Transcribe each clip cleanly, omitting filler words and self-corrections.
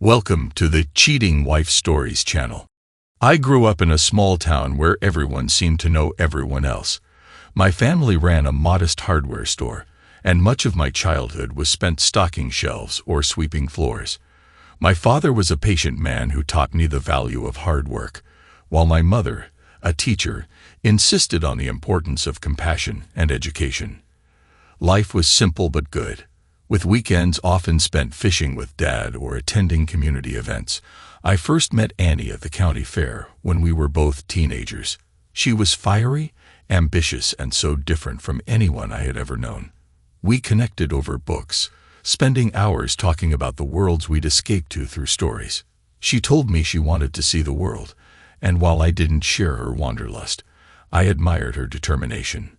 Welcome to the Cheating Wife Stories channel. I grew up in a small town where everyone seemed to know everyone else. My family ran a modest hardware store, and much of my childhood was spent stocking shelves or sweeping floors. My father was a patient man who taught me the value of hard work, while my mother, a teacher, insisted on the importance of compassion and education. Life was simple but good, with weekends often spent fishing with Dad or attending community events. I first met Annie at the county fair when we were both teenagers. She was fiery, ambitious, and so different from anyone I had ever known. We connected over books, spending hours talking about the worlds we'd escaped to through stories. She told me she wanted to see the world, and while I didn't share her wanderlust, I admired her determination.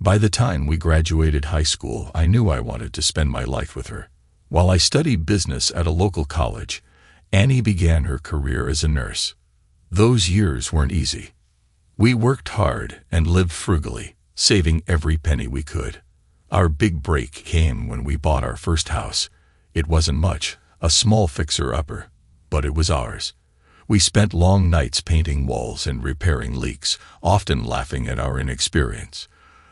By the time we graduated high school, I knew I wanted to spend my life with her. While I studied business at a local college, Annie began her career as a nurse. Those years weren't easy. We worked hard and lived frugally, saving every penny we could. Our big break came when we bought our first house. It wasn't much, a small fixer-upper, but it was ours. We spent long nights painting walls and repairing leaks, often laughing at our inexperience.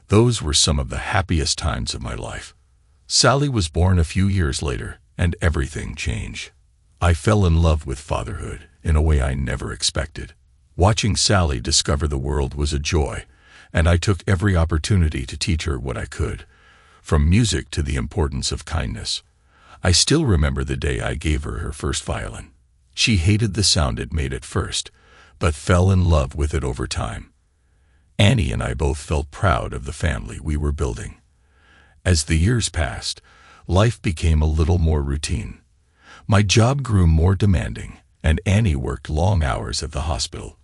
Those were some of the happiest times of my life. Sally was born a few years later, and everything changed. I fell in love with fatherhood in a way I never expected. Watching Sally discover the world was a joy, and I took every opportunity to teach her what I could, from music to the importance of kindness. I still remember the day I gave her her first violin. She hated the sound it made at first, but fell in love with it over time. Annie and I both felt proud of the family we were building. As the years passed, life became a little more routine. My job grew more demanding, and Annie worked long hours at the hospital.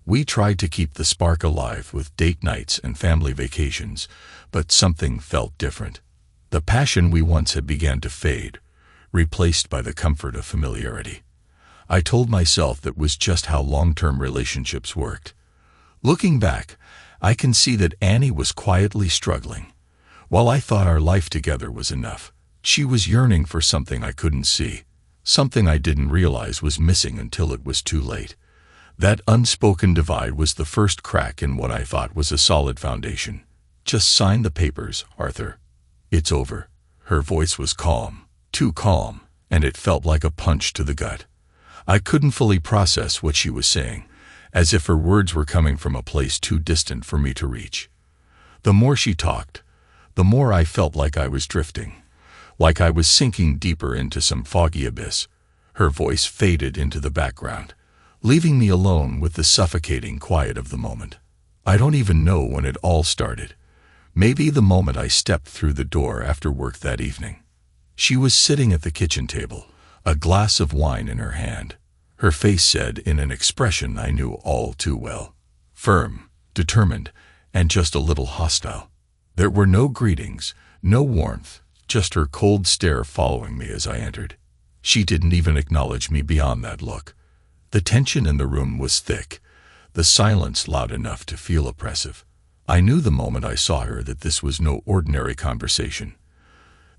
We tried to keep the spark alive with date nights and family vacations, but something felt different. The passion we once had began to fade, replaced by the comfort of familiarity. I told myself that was just how long-term relationships worked. Looking back, I can see that Annie was quietly struggling. While I thought our life together was enough, she was yearning for something I couldn't see, something I didn't realize was missing until it was too late. That unspoken divide was the first crack in what I thought was a solid foundation. "Just sign the papers, Arthur. It's over." Her voice was calm, too calm, and it felt like a punch to the gut. I couldn't fully process what she was saying, as if her words were coming from a place too distant for me to reach. The more she talked, the more I felt like I was drifting, like I was sinking deeper into some foggy abyss. Her voice faded into the background, leaving me alone with the suffocating quiet of the moment. I don't even know when it all started. Maybe the moment I stepped through the door after work that evening. She was sitting at the kitchen table, a glass of wine in her hand. Her face said in an expression I knew all too well. Firm, determined, and just a little hostile. There were no greetings, no warmth, just her cold stare following me as I entered. She didn't even acknowledge me beyond that look. The tension in the room was thick, the silence loud enough to feel oppressive. I knew the moment I saw her that this was no ordinary conversation.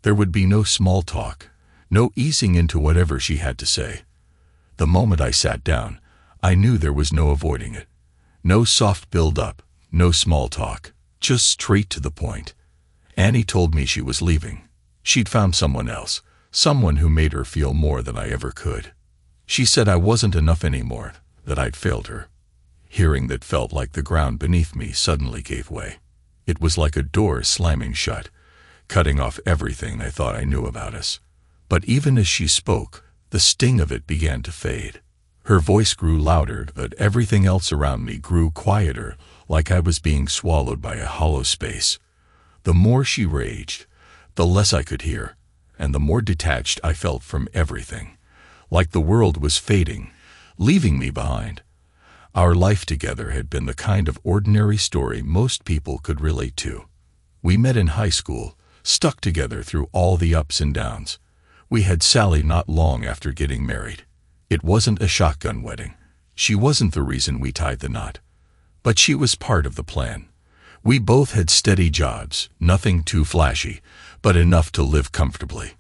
There would be no small talk, no easing into whatever she had to say. The moment I sat down, I knew there was no avoiding it. No soft build-up, no small talk, just straight to the point. Annie told me she was leaving. She'd found someone else, someone who made her feel more than I ever could. She said I wasn't enough anymore, that I'd failed her. Hearing that felt like the ground beneath me suddenly gave way. It was like a door slamming shut, cutting off everything I thought I knew about us. But even as she spoke, the sting of it began to fade. Her voice grew louder, but everything else around me grew quieter, like I was being swallowed by a hollow space. The more she raged, the less I could hear, and the more detached I felt from everything, like the world was fading, leaving me behind. Our life together had been the kind of ordinary story most people could relate to. We met in high school, stuck together through all the ups and downs. We had Sally not long after getting married. It wasn't a shotgun wedding. She wasn't the reason we tied the knot. But she was part of the plan. We both had steady jobs, nothing too flashy, but enough to live comfortably.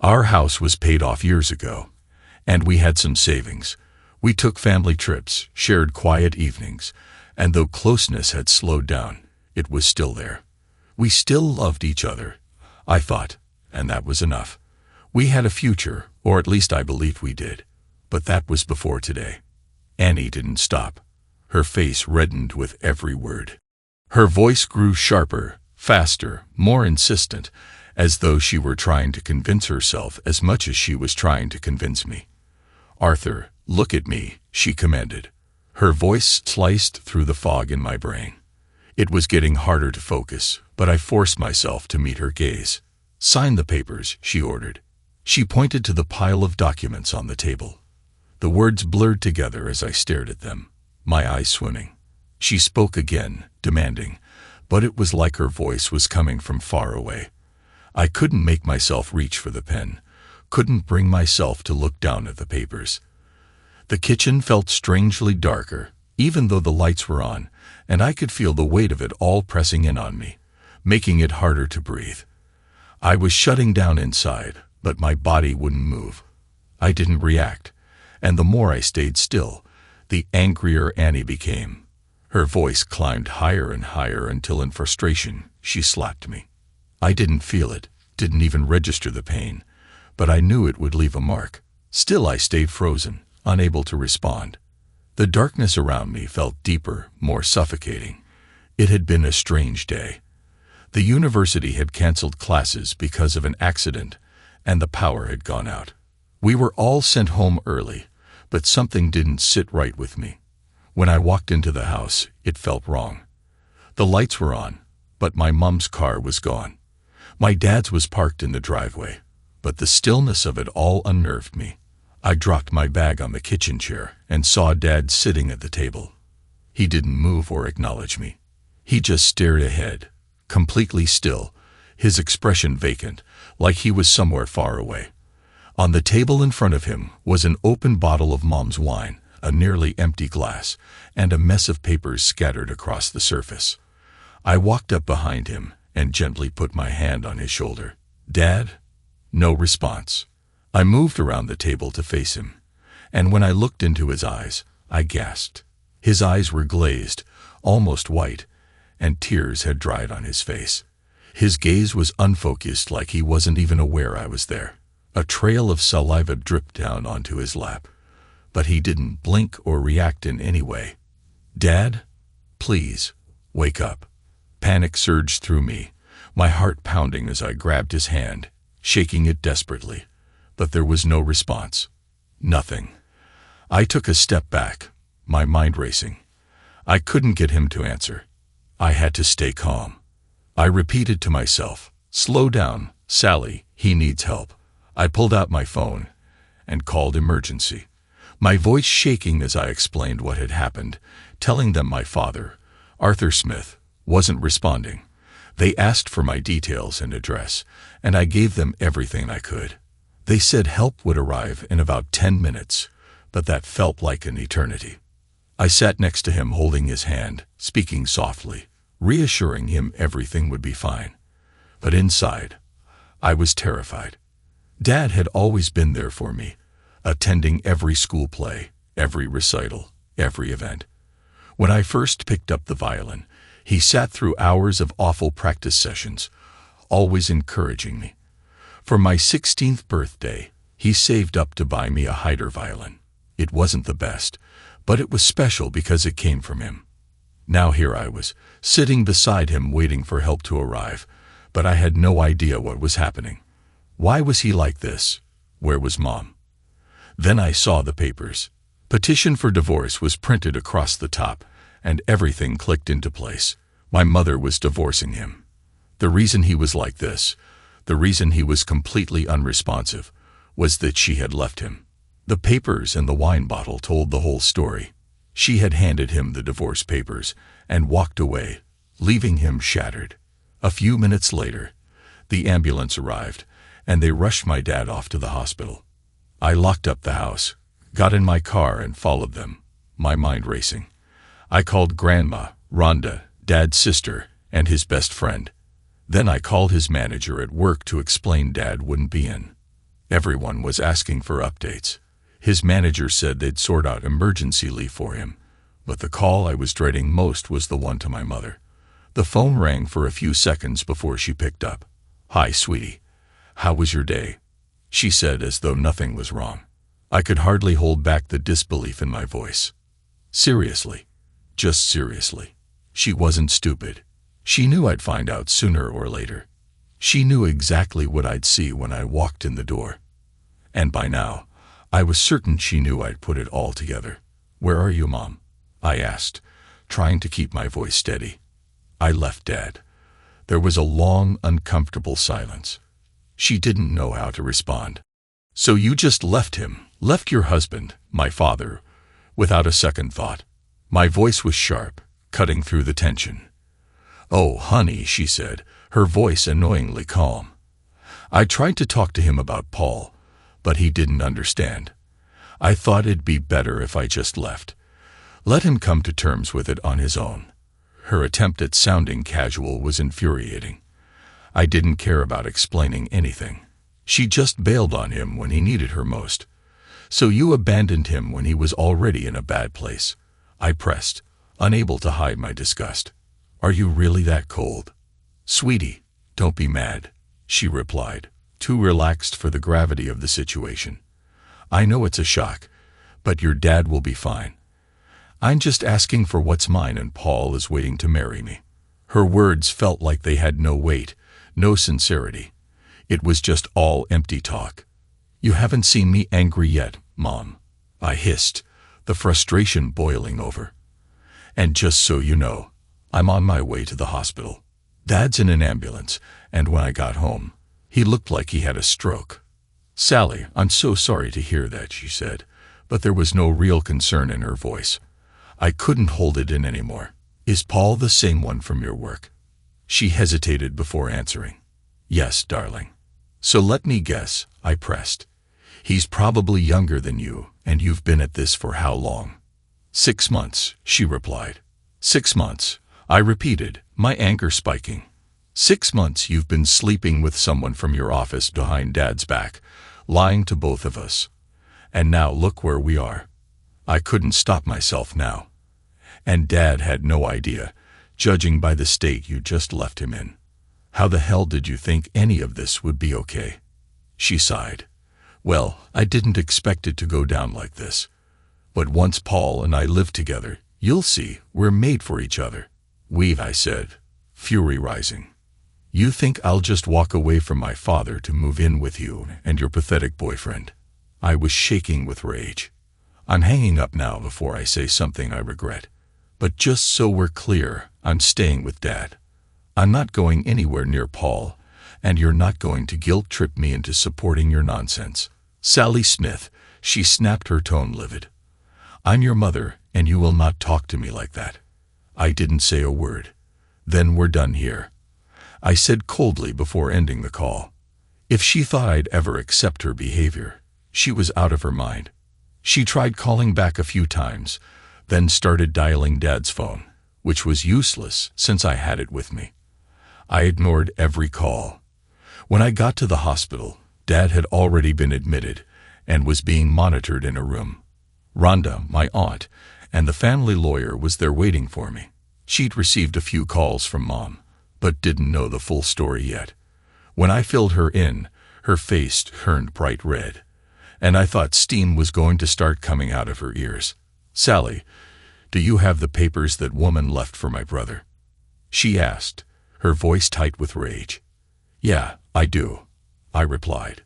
Our house was paid off years ago, And we had some savings. We took family trips, shared quiet evenings, and though closeness had slowed down, it was still there. We still loved each other, I thought, and that was enough. We had a future, or at least I believed we did. But that was before today. Annie didn't stop. Her face reddened with every word. Her voice grew sharper, faster, more insistent, as though she were trying to convince herself as much as she was trying to convince me. "Arthur, look at me," she commanded. Her voice sliced through the fog in my brain. It was getting harder to focus, but I forced myself to meet her gaze. "Sign the papers," she ordered. She pointed to the pile of documents on the table. The words blurred together as I stared at them, my eyes swimming. She spoke again, demanding, but it was like her voice was coming from far away. I couldn't make myself reach for the pen, couldn't bring myself to look down at the papers. The kitchen felt strangely darker, even though the lights were on, and I could feel the weight of it all pressing in on me, making it harder to breathe. I was shutting down inside, but my body wouldn't move. I didn't react, and the more I stayed still, the angrier Annie became. Her voice climbed higher and higher until in frustration, she slapped me. I didn't feel it, didn't even register the pain, but I knew it would leave a mark. Still I stayed frozen, unable to respond. The darkness around me felt deeper, more suffocating. It had been a strange day. The university had canceled classes because of an accident, and the power had gone out. We were all sent home early, but something didn't sit right with me. When I walked into the house, it felt wrong. The lights were on, but my mom's car was gone. My dad's was parked in the driveway, but the stillness of it all unnerved me. I dropped my bag on the kitchen chair and saw Dad sitting at the table. He didn't move or acknowledge me. He just stared ahead, completely still, his expression vacant, like he was somewhere far away. On the table in front of him was an open bottle of Mom's wine, a nearly empty glass, and a mess of papers scattered across the surface. I walked up behind him and gently put my hand on his shoulder. "Dad?" No response. I moved around the table to face him, and when I looked into his eyes, I gasped. His eyes were glazed, almost white, and tears had dried on his face. His gaze was unfocused, like he wasn't even aware I was there. A trail of saliva dripped down onto his lap, but he didn't blink or react in any way. "Dad, please, wake up." Panic surged through me, my heart pounding as I grabbed his hand, shaking it desperately. But there was no response. Nothing. I took a step back, my mind racing. I couldn't get him to answer. I had to stay calm. I repeated to myself, "Slow down, Sally, he needs help." I pulled out my phone and called emergency, my voice shaking as I explained what had happened, telling them my father, Arthur Smith, wasn't responding. They asked for my details and address, and I gave them everything I could. They said help would arrive in about 10 minutes, but that felt like an eternity. I sat next to him holding his hand, speaking softly, reassuring him everything would be fine. But inside, I was terrified. Dad had always been there for me, attending every school play, every recital, every event. When I first picked up the violin, he sat through hours of awful practice sessions, always encouraging me. For my 16th birthday, he saved up to buy me a Hyder violin. It wasn't the best, but it was special because it came from him. Now here I was, sitting beside him waiting for help to arrive, but I had no idea what was happening. Why was he like this? Where was Mom? Then I saw the papers. Petition for divorce was printed across the top, and everything clicked into place. My mother was divorcing him. The reason he was like this, the reason he was completely unresponsive, was that she had left him. The papers and the wine bottle told the whole story. She had handed him the divorce papers and walked away, leaving him shattered. A few minutes later, the ambulance arrived, and they rushed my dad off to the hospital. I locked up the house, got in my car and followed them, my mind racing. I called Grandma, Rhonda, Dad's sister, and his best friend. Then I called his manager at work to explain Dad wouldn't be in. Everyone was asking for updates. His manager said they'd sort out emergency leave for him, but the call I was dreading most was the one to my mother. The phone rang for a few seconds before she picked up. "Hi, sweetie. How was your day?" she said as though nothing was wrong. I could hardly hold back the disbelief in my voice. Seriously. Just seriously. She wasn't stupid. She knew I'd find out sooner or later. She knew exactly what I'd see when I walked in the door. And by now, I was certain she knew I'd put it all together. "Where are you, Mom?" I asked, trying to keep my voice steady. "I left Dad." There was a long, uncomfortable silence. She didn't know how to respond. "So you just left him, left your husband, my father, without a second thought?" My voice was sharp, cutting through the tension. "Oh, honey," she said, her voice annoyingly calm. "I tried to talk to him about Paul, but he didn't understand. I thought it'd be better if I just left. Let him come to terms with it on his own." Her attempt at sounding casual was infuriating. I didn't care about explaining anything. She just bailed on him when he needed her most. "So you abandoned him when he was already in a bad place?" I pressed, unable to hide my disgust. "Are you really that cold?" "Sweetie, don't be mad," she replied, too relaxed for the gravity of the situation. "I know it's a shock, but your dad will be fine. I'm just asking for what's mine, and Paul is waiting to marry me." Her words felt like they had no weight, no sincerity. It was just all empty talk. "You haven't seen me angry yet, Mom," I hissed, the frustration boiling over. "And just so you know, I'm on my way to the hospital. Dad's in an ambulance, and when I got home, he looked like he had a stroke." "Sally, I'm so sorry to hear that," she said, but there was no real concern in her voice. I couldn't hold it in anymore. "Is Paul the same one from your work?" She hesitated before answering. "Yes, darling." "So let me guess," I pressed. "He's probably younger than you, and you've been at this for how long?" 6 months, she replied. 6 months, I repeated, my anger spiking. 6 months you've been sleeping with someone from your office behind Dad's back, lying to both of us. And now look where we are. I couldn't stop myself now. And Dad had no idea, judging by the state you just left him in. How the hell did you think any of this would be okay? She sighed. Well, I didn't expect it to go down like this. But once Paul and I live together, you'll see, we're made for each other. I said, fury rising. You think I'll just walk away from my father to move in with you and your pathetic boyfriend? I was shaking with rage. I'm hanging up now before I say something I regret. But just so we're clear, I'm staying with Dad. I'm not going anywhere near Paul, and you're not going to guilt-trip me into supporting your nonsense. Sally Smith, she snapped, her tone livid. I'm your mother, and you will not talk to me like that. I didn't say a word. Then we're done here, I said coldly before ending the call. If she thought I'd ever accept her behavior, she was out of her mind. She tried calling back a few times, then started dialing Dad's phone, which was useless since I had it with me. I ignored every call. When I got to the hospital, Dad had already been admitted and was being monitored in a room. Rhonda, my aunt, and the family lawyer was there waiting for me. She'd received a few calls from Mom, but didn't know the full story yet. When I filled her in, her face turned bright red, and I thought steam was going to start coming out of her ears. Sally, do you have the papers that woman left for my brother? She asked, her voice tight with rage. Yeah, I do, I replied.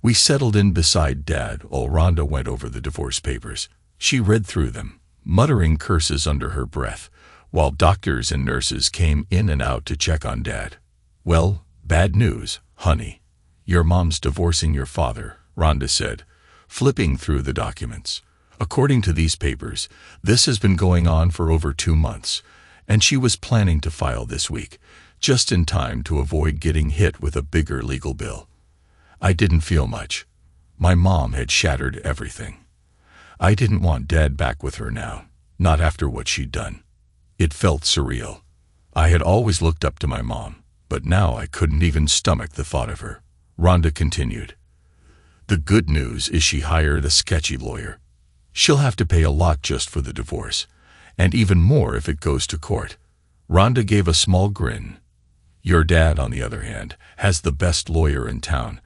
We settled in beside Dad while Rhonda went over the divorce papers. She read through them, muttering curses under her breath, while doctors and nurses came in and out to check on Dad. Well, bad news, honey. Your mom's divorcing your father, Rhonda said, flipping through the documents. According to these papers, this has been going on for over 2 months, and she was planning to file this week, just in time to avoid getting hit with a bigger legal bill. I didn't feel much. My mom had shattered everything. I didn't want Dad back with her now, not after what she'd done. It felt surreal. I had always looked up to my mom, but now I couldn't even stomach the thought of her. Rhonda continued. The good news is she hired a sketchy lawyer. She'll have to pay a lot just for the divorce, and even more if it goes to court. Rhonda gave a small grin. Your dad, on the other hand, has the best lawyer in town,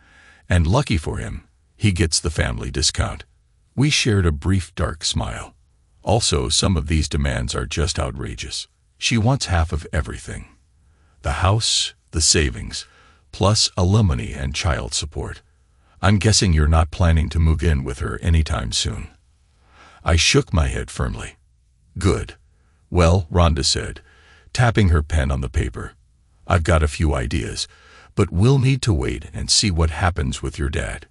and lucky for him, he gets the family discount. We shared a brief dark smile. Also, some of these demands are just outrageous. She wants half of everything. The house, the savings, plus alimony and child support. I'm guessing you're not planning to move in with her anytime soon. I shook my head firmly. Good. Well, Rhonda said, tapping her pen on the paper, I've got a few ideas, but we'll need to wait and see what happens with your dad.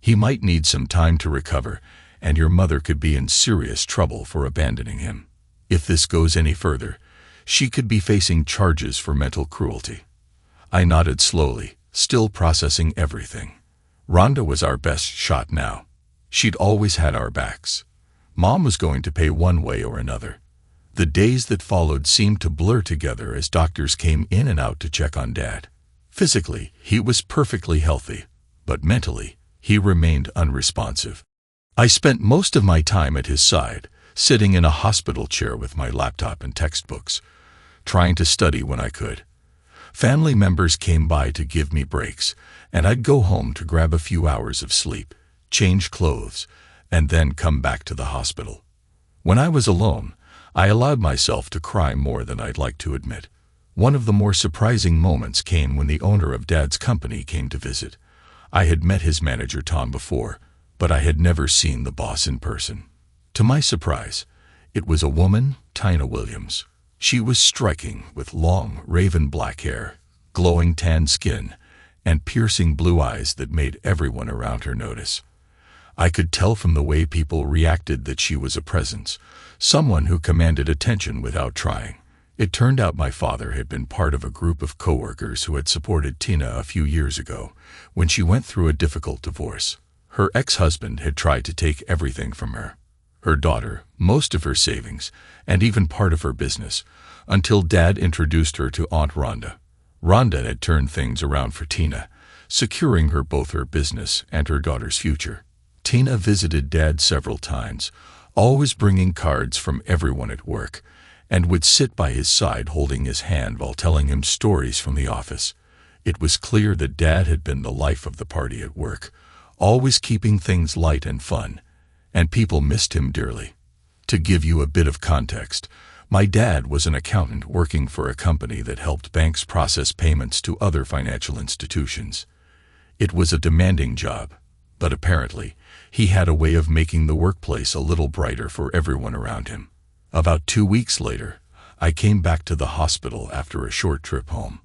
He might need some time to recover, and your mother could be in serious trouble for abandoning him. If this goes any further, she could be facing charges for mental cruelty. I nodded slowly, still processing everything. Rhonda was our best shot now. She'd always had our backs. Mom was going to pay one way or another. The days that followed seemed to blur together as doctors came in and out to check on Dad. Physically, he was perfectly healthy, but mentally, he remained unresponsive. I spent most of my time at his side, sitting in a hospital chair with my laptop and textbooks, trying to study when I could. Family members came by to give me breaks, and I'd go home to grab a few hours of sleep, change clothes, and then come back to the hospital. When I was alone, I allowed myself to cry more than I'd like to admit. One of the more surprising moments came when the owner of Dad's company came to visit. I had met his manager Tom before, but I had never seen the boss in person. To my surprise, it was a woman, Tina Williams. She was striking with long, raven black hair, glowing tan skin, and piercing blue eyes that made everyone around her notice. I could tell from the way people reacted that she was a presence, someone who commanded attention without trying. It turned out my father had been part of a group of coworkers who had supported Tina a few years ago when she went through a difficult divorce. Her ex-husband had tried to take everything from her, her daughter, most of her savings, and even part of her business, until Dad introduced her to Aunt Rhonda. Rhonda had turned things around for Tina, securing her both her business and her daughter's future. Tina visited Dad several times, always bringing cards from everyone at work, and would sit by his side holding his hand while telling him stories from the office. It was clear that Dad had been the life of the party at work, always keeping things light and fun, and people missed him dearly. To give you a bit of context, my dad was an accountant working for a company that helped banks process payments to other financial institutions. It was a demanding job, but apparently, he had a way of making the workplace a little brighter for everyone around him. About 2 weeks later, I came back to the hospital after a short trip home.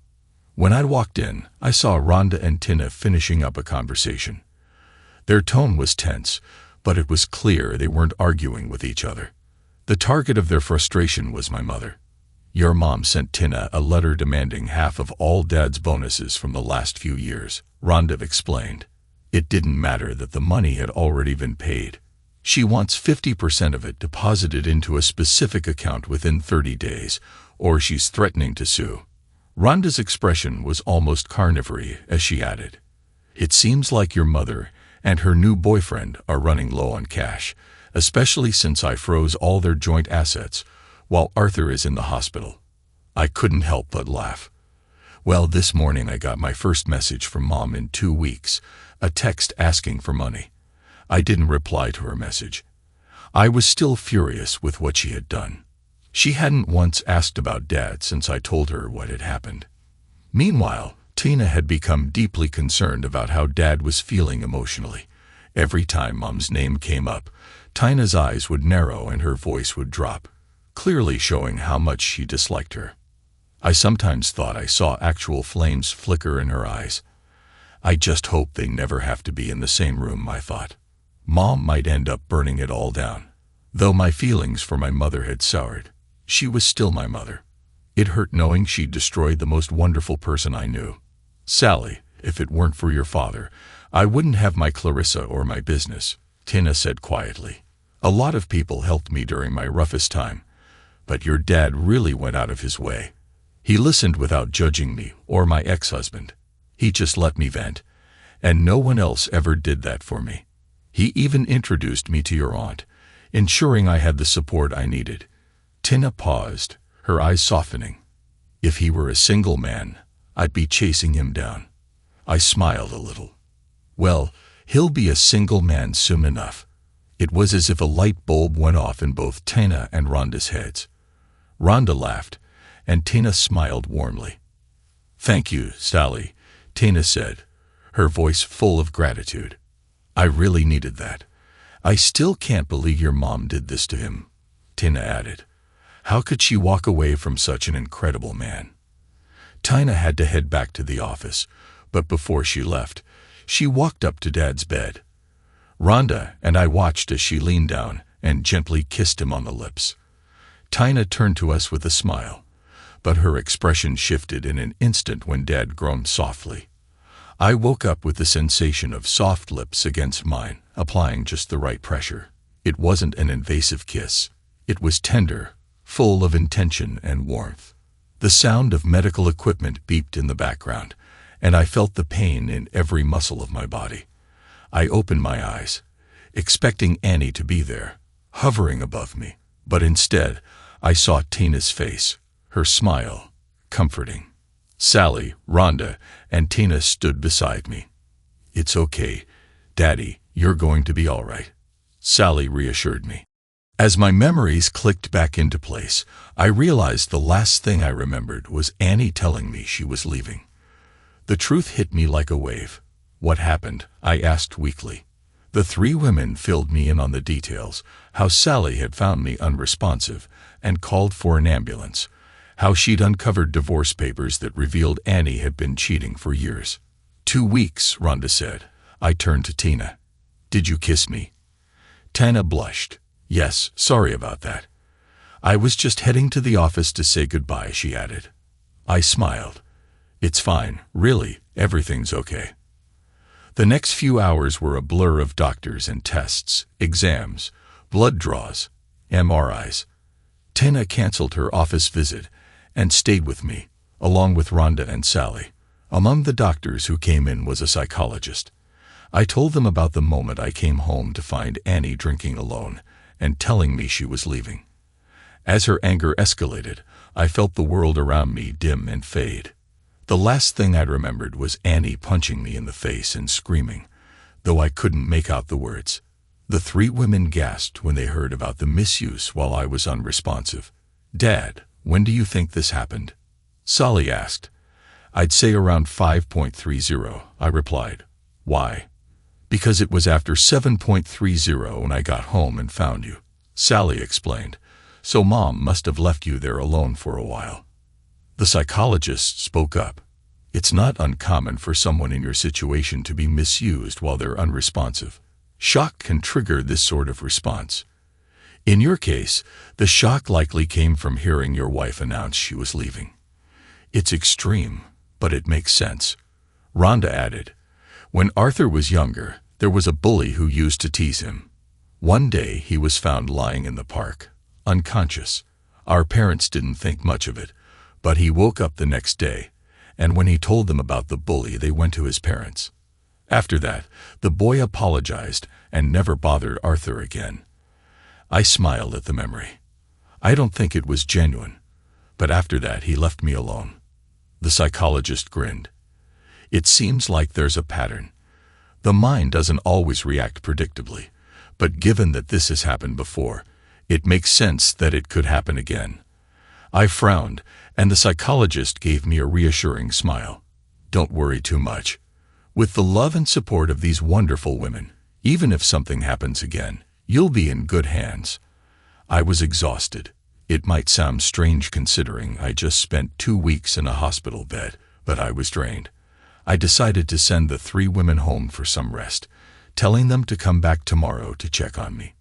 When I walked in, I saw Rhonda and Tina finishing up a conversation. Their tone was tense, but it was clear they weren't arguing with each other. The target of their frustration was my mother. Your mom sent Tina a letter demanding half of all Dad's bonuses from the last few years, Rhonda explained. It didn't matter that the money had already been paid. She wants 50% of it deposited into a specific account within 30 days, or she's threatening to sue. Rhonda's expression was almost carnivorous as she added, "It seems like your mother and her new boyfriend are running low on cash, especially since I froze all their joint assets while Arthur is in the hospital." I couldn't help but laugh. Well, this morning I got my first message from Mom in 2 weeks, a text asking for money. I didn't reply to her message. I was still furious with what she had done. She hadn't once asked about Dad since I told her what had happened. Meanwhile, Tina had become deeply concerned about how Dad was feeling emotionally. Every time Mom's name came up, Tina's eyes would narrow and her voice would drop, clearly showing how much she disliked her. I sometimes thought I saw actual flames flicker in her eyes. I just hope they never have to be in the same room, I thought. Mom might end up burning it all down. Though my feelings for my mother had soured, she was still my mother. It hurt knowing she'd destroyed the most wonderful person I knew. "Sally, if it weren't for your father, I wouldn't have my Clarissa or my business," Tina said quietly. "A lot of people helped me during my roughest time, but your dad really went out of his way. He listened without judging me or my ex-husband. He just let me vent, and no one else ever did that for me. He even introduced me to your aunt, ensuring I had the support I needed." Tina paused, her eyes softening. "If he were a single man, I'd be chasing him down." I smiled a little. "Well, he'll be a single man soon enough." It was as if a light bulb went off in both Tina and Rhonda's heads. Rhonda laughed, and Tina smiled warmly. "Thank you, Sally," Tina said, her voice full of gratitude. "I really needed that. I still can't believe your mom did this to him," Tina added. "How could she walk away from such an incredible man?" Tina had to head back to the office, but before she left, she walked up to Dad's bed. Rhonda and I watched as she leaned down and gently kissed him on the lips. Tina turned to us with a smile, but her expression shifted in an instant when Dad groaned softly. I woke up with the sensation of soft lips against mine, applying just the right pressure. It wasn't an invasive kiss. It was tender, full of intention and warmth. The sound of medical equipment beeped in the background, and I felt the pain in every muscle of my body. I opened my eyes, expecting Annie to be there, hovering above me, but instead I saw Tina's face, her smile, comforting. Sally, Rhonda, and Tina stood beside me. "It's okay, Daddy, you're going to be all right," Sally reassured me. As my memories clicked back into place, I realized the last thing I remembered was Annie telling me she was leaving. The truth hit me like a wave. "What happened?" I asked weakly. The three women filled me in on the details: how Sally had found me unresponsive and called for an ambulance, how she'd uncovered divorce papers that revealed Annie had been cheating for years. 2 weeks, Rhonda said. I turned to Tina. "Did you kiss me?" Tina blushed. "Yes, sorry about that. I was just heading to the office to say goodbye," she added. I smiled. "It's fine, really, everything's okay." The next few hours were a blur of doctors and tests, exams, blood draws, MRIs. Tina canceled her office visit and stayed with me, along with Rhonda and Sally. Among the doctors who came in was a psychologist. I told them about the moment I came home to find Annie drinking alone and telling me she was leaving. As her anger escalated, I felt the world around me dim and fade. The last thing I remembered was Annie punching me in the face and screaming, though I couldn't make out the words. The three women gasped when they heard about the misuse while I was unresponsive. "Dad, when do you think this happened?" Sally asked. "I'd say around 5.30, I replied. "Why?" "Because it was after 7.30 when I got home and found you," Sally explained. "So Mom must have left you there alone for a while." The psychologist spoke up. "It's not uncommon for someone in your situation to be misused while they're unresponsive. Shock can trigger this sort of response. In your case, the shock likely came from hearing your wife announce she was leaving. It's extreme, but it makes sense." Rhonda added, "When Arthur was younger, there was a bully who used to tease him. One day he was found lying in the park, unconscious. Our parents didn't think much of it, but he woke up the next day, and when he told them about the bully, they went to his parents. After that, the boy apologized and never bothered Arthur again." I smiled at the memory. I don't think it was genuine, but after that he left me alone. The psychologist grinned. "It seems like there's a pattern. The mind doesn't always react predictably, but given that this has happened before, it makes sense that it could happen again." I frowned, and the psychologist gave me a reassuring smile. "Don't worry too much. With the love and support of these wonderful women, even if something happens again, you'll be in good hands." I was exhausted. It might sound strange considering I just spent 2 weeks in a hospital bed, but I was drained. I decided to send the three women home for some rest, telling them to come back tomorrow to check on me.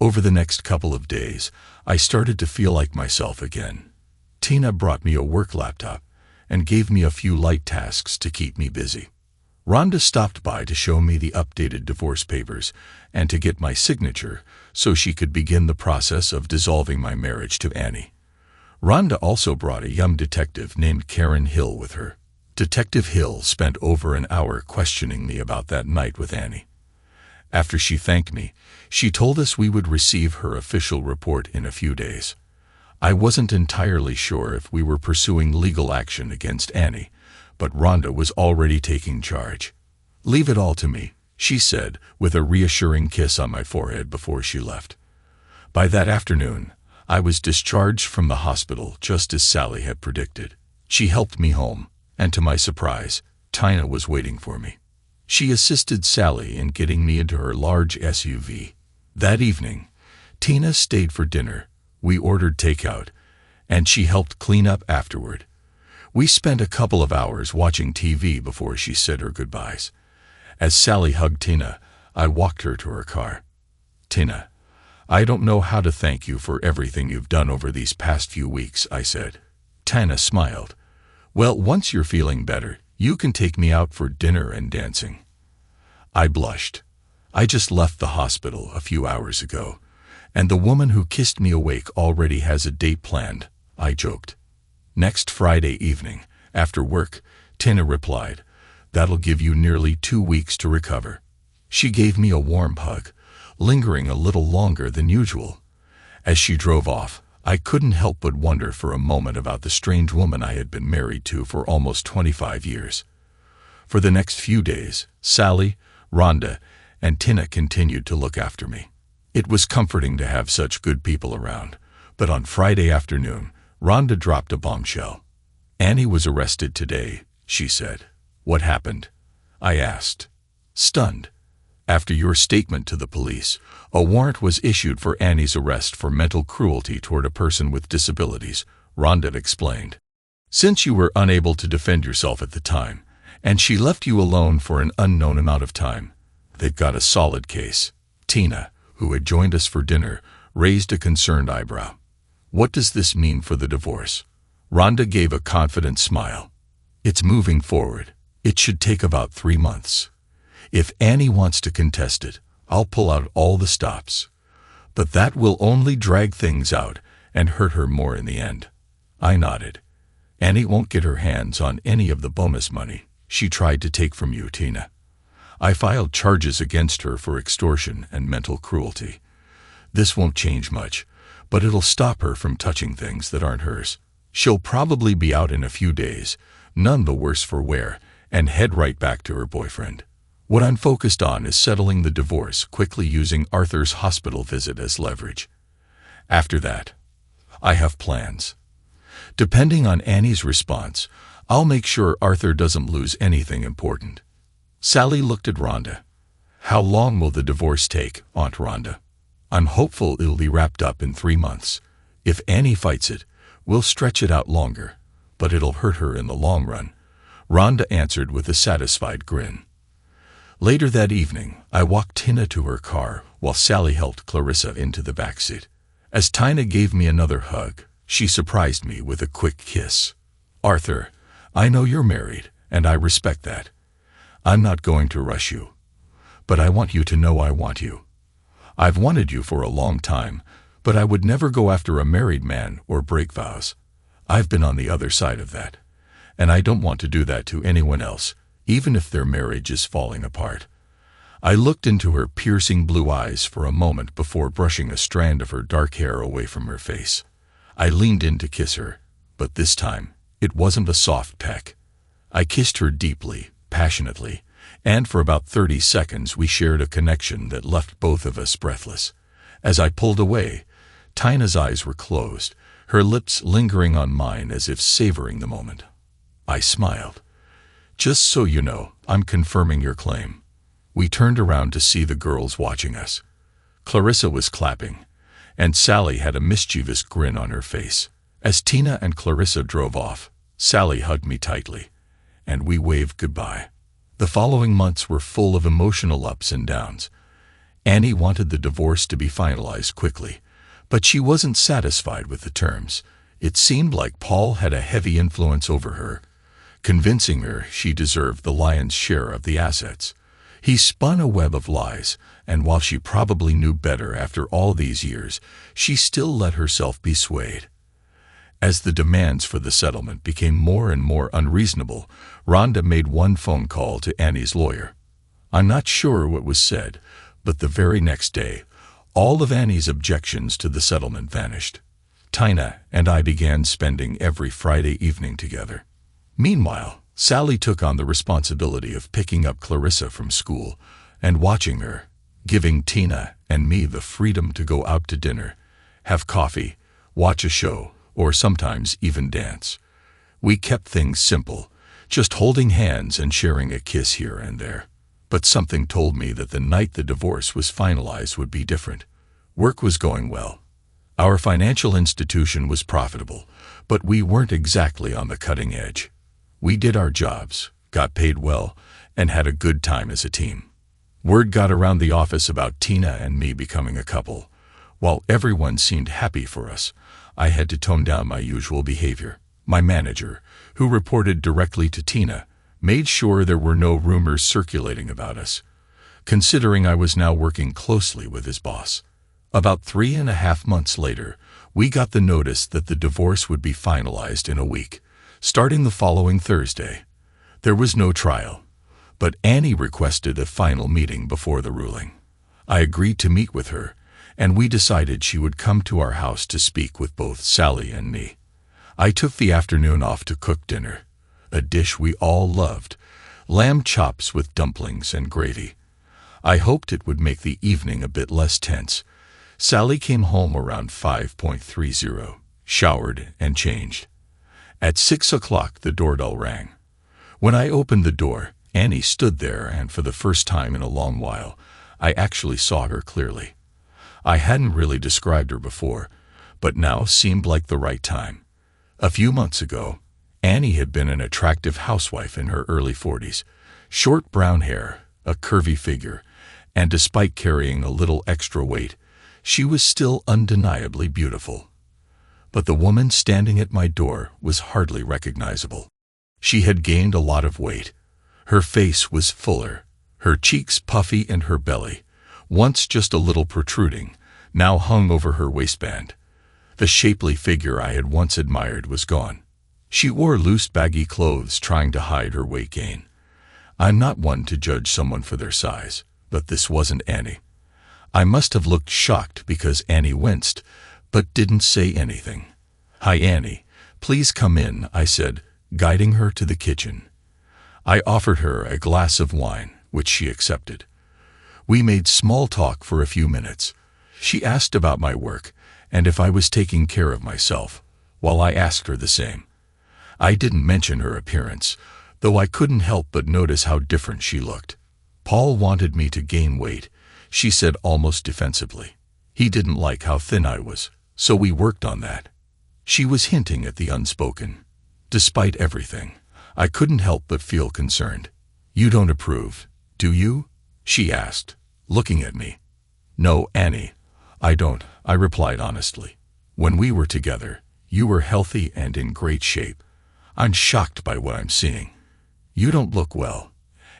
Over the next couple of days, I started to feel like myself again. Tina brought me a work laptop and gave me a few light tasks to keep me busy. Rhonda stopped by to show me the updated divorce papers and to get my signature so she could begin the process of dissolving my marriage to Annie. Rhonda also brought a young detective named Karen Hill with her. Detective Hill spent over an hour questioning me about that night with Annie. After she thanked me, she told us we would receive her official report in a few days. I wasn't entirely sure if we were pursuing legal action against Annie, but Rhonda was already taking charge. "Leave it all to me," she said, with a reassuring kiss on my forehead before she left. By that afternoon, I was discharged from the hospital just as Sally had predicted. She helped me home, and to my surprise, Tina was waiting for me. She assisted Sally in getting me into her large SUV. That evening, Tina stayed for dinner. We ordered takeout, and she helped clean up afterward. We spent a couple of hours watching TV before she said her goodbyes. As Sally hugged Tina, I walked her to her car. "Tina, I don't know how to thank you for everything you've done over these past few weeks," I said. Tina smiled. "Well, once you're feeling better, you can take me out for dinner and dancing." I blushed. I just left the hospital a few hours ago, and the woman who kissed me awake already has a date planned, I joked. "Next Friday evening, after work," Tina replied. "That'll give you nearly 2 weeks to recover." She gave me a warm hug, lingering a little longer than usual. As she drove off, I couldn't help but wonder for a moment about the strange woman I had been married to for almost 25 years. For the next few days, Sally, Rhonda, and Tina continued to look after me. It was comforting to have such good people around, but on Friday afternoon, Rhonda dropped a bombshell. "Annie was arrested today," she said. "What happened?" I asked, stunned. "After your statement to the police, a warrant was issued for Annie's arrest for mental cruelty toward a person with disabilities," Rhonda explained. "Since you were unable to defend yourself at the time, and she left you alone for an unknown amount of time, they've got a solid case." Tina, who had joined us for dinner, raised a concerned eyebrow. "What does this mean for the divorce?" Rhonda gave a confident smile. "It's moving forward. It should take about 3 months. If Annie wants to contest it, I'll pull out all the stops. But that will only drag things out and hurt her more in the end." I nodded. "Annie won't get her hands on any of the bonus money she tried to take from you, Tina. I filed charges against her for extortion and mental cruelty. This won't change much, but it'll stop her from touching things that aren't hers. She'll probably be out in a few days, none the worse for wear, and head right back to her boyfriend. What I'm focused on is settling the divorce quickly using Arthur's hospital visit as leverage. After that, I have plans. Depending on Annie's response, I'll make sure Arthur doesn't lose anything important." Sally looked at Rhonda. "How long will the divorce take, Aunt Rhonda?" "I'm hopeful it'll be wrapped up in 3 months. If Annie fights it, we'll stretch it out longer, but it'll hurt her in the long run," Rhonda answered with a satisfied grin. Later that evening, I walked Tina to her car while Sally helped Clarissa into the backseat. As Tina gave me another hug, she surprised me with a quick kiss. "Arthur, I know you're married, and I respect that. I'm not going to rush you, but I want you to know I want you. I've wanted you for a long time, but I would never go after a married man or break vows. I've been on the other side of that, and I don't want to do that to anyone else, even if their marriage is falling apart." I looked into her piercing blue eyes for a moment before brushing a strand of her dark hair away from her face. I leaned in to kiss her, but this time, it wasn't a soft peck. I kissed her deeply, passionately, and for about 30 seconds we shared a connection that left both of us breathless. As I pulled away, Tina's eyes were closed, her lips lingering on mine as if savoring the moment. I smiled. "Just so you know, I'm confirming your claim." We turned around to see the girls watching us. Clarissa was clapping, and Sally had a mischievous grin on her face. As Tina and Clarissa drove off, Sally hugged me tightly, and we waved goodbye. The following months were full of emotional ups and downs. Annie wanted the divorce to be finalized quickly, but she wasn't satisfied with the terms. It seemed like Paul had a heavy influence over her, convincing her she deserved the lion's share of the assets. He spun a web of lies, and while she probably knew better after all these years, she still let herself be swayed. As the demands for the settlement became more and more unreasonable, Rhonda made one phone call to Annie's lawyer. I'm not sure what was said, but the very next day, all of Annie's objections to the settlement vanished. Tina and I began spending every Friday evening together. Meanwhile, Sally took on the responsibility of picking up Clarissa from school and watching her, giving Tina and me the freedom to go out to dinner, have coffee, watch a show, or sometimes even dance. We kept things simple, just holding hands and sharing a kiss here and there. But something told me that the night the divorce was finalized would be different. Work was going well. Our financial institution was profitable, but we weren't exactly on the cutting edge. We did our jobs, got paid well, and had a good time as a team. Word got around the office about Tina and me becoming a couple. While everyone seemed happy for us, I had to tone down my usual behavior. My manager, who reported directly to Tina, made sure there were no rumors circulating about us, considering I was now working closely with his boss. About 3.5 months later, we got the notice that the divorce would be finalized in a week, starting the following Thursday. There was no trial, but Annie requested a final meeting before the ruling. I agreed to meet with her, and we decided she would come to our house to speak with both Sally and me. I took the afternoon off to cook dinner, a dish we all loved, lamb chops with dumplings and gravy. I hoped it would make the evening a bit less tense. Sally came home around 5:30, showered and changed. At 6 o'clock the doorbell rang. When I opened the door, Annie stood there, and for the first time in a long while, I actually saw her clearly. I hadn't really described her before, but now seemed like the right time. A few months ago, Annie had been an attractive housewife in her early 40s, short brown hair, a curvy figure, and despite carrying a little extra weight, she was still undeniably beautiful. But the woman standing at my door was hardly recognizable. She had gained a lot of weight. Her face was fuller, her cheeks puffy, and her belly, once just a little protruding, now hung over her waistband. The shapely figure I had once admired was gone. She wore loose, baggy clothes, trying to hide her weight gain. I'm not one to judge someone for their size, but this wasn't Annie. I must have looked shocked because Annie winced, but didn't say anything. "Hi, Annie. Please come in," I said, guiding her to the kitchen. I offered her a glass of wine, which she accepted. We made small talk for a few minutes. She asked about my work and if I was taking care of myself, while I asked her the same. I didn't mention her appearance, though I couldn't help but notice how different she looked. "Paul wanted me to gain weight," she said almost defensively. "He didn't like how thin I was, so we worked on that." She was hinting at the unspoken. Despite everything, I couldn't help but feel concerned. "You don't approve, do you?" she asked, looking at me. "No, Annie, I don't," I replied honestly. "When we were together, you were healthy and in great shape. I'm shocked by what I'm seeing. You don't look well,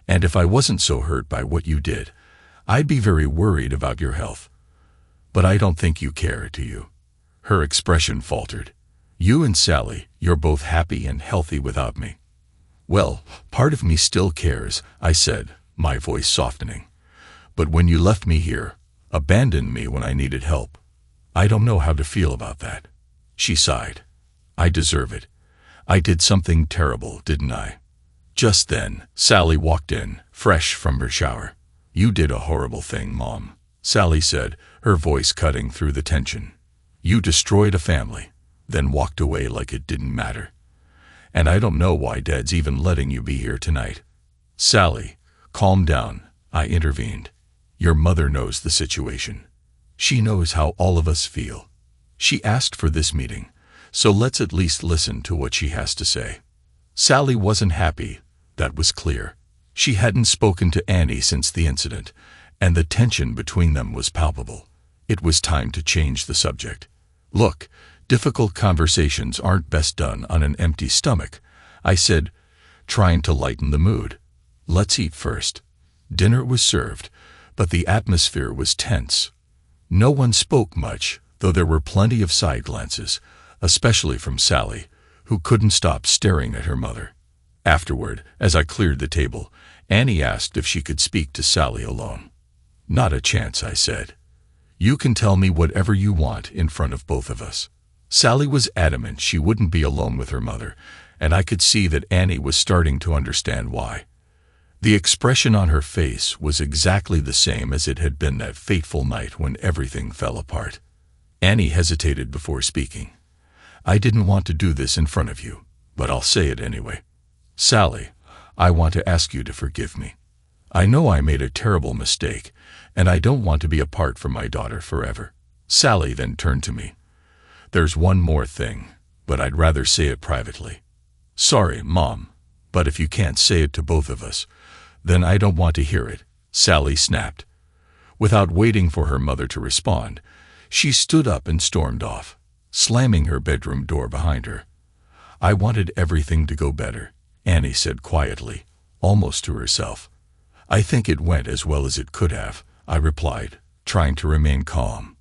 and if I wasn't so hurt by what you did, I'd be very worried about your health. But I don't think you care, do you?" Her expression faltered. "You and Sally, you're both happy and healthy without me." "Well, part of me still cares," I said, my voice softening. "But when you left me here, abandoned me when I needed help, I don't know how to feel about that." She sighed. "I deserve it. I did something terrible, didn't I?" Just then, Sally walked in, fresh from her shower. "You did a horrible thing, Mom," Sally said, her voice cutting through the tension. "You destroyed a family, then walked away like it didn't matter. And I don't know why Dad's even letting you be here tonight." "Sally, calm down," I intervened. "Your mother knows the situation. She knows how all of us feel. She asked for this meeting, so let's at least listen to what she has to say." Sally wasn't happy, that was clear. She hadn't spoken to Annie since the incident, and the tension between them was palpable. It was time to change the subject. "Look, difficult conversations aren't best done on an empty stomach," I said, trying to lighten the mood. "Let's eat first." Dinner was served, but the atmosphere was tense. No one spoke much, though there were plenty of side glances, especially from Sally, who couldn't stop staring at her mother. Afterward, as I cleared the table, Annie asked if she could speak to Sally alone. "Not a chance," I said. "You can tell me whatever you want in front of both of us." Sally was adamant she wouldn't be alone with her mother, and I could see that Annie was starting to understand why. The expression on her face was exactly the same as it had been that fateful night when everything fell apart. Annie hesitated before speaking. "I didn't want to do this in front of you, but I'll say it anyway. Sally, I want to ask you to forgive me. I know I made a terrible mistake, and I don't want to be apart from my daughter forever." Sally then turned to me. "There's one more thing, but I'd rather say it privately." "Sorry, Mom, but if you can't say it to both of us, then I don't want to hear it," Sally snapped. Without waiting for her mother to respond, she stood up and stormed off, slamming her bedroom door behind her. "I wanted everything to go better," Annie said quietly, almost to herself. "I think it went as well as it could have," I replied, trying to remain calm.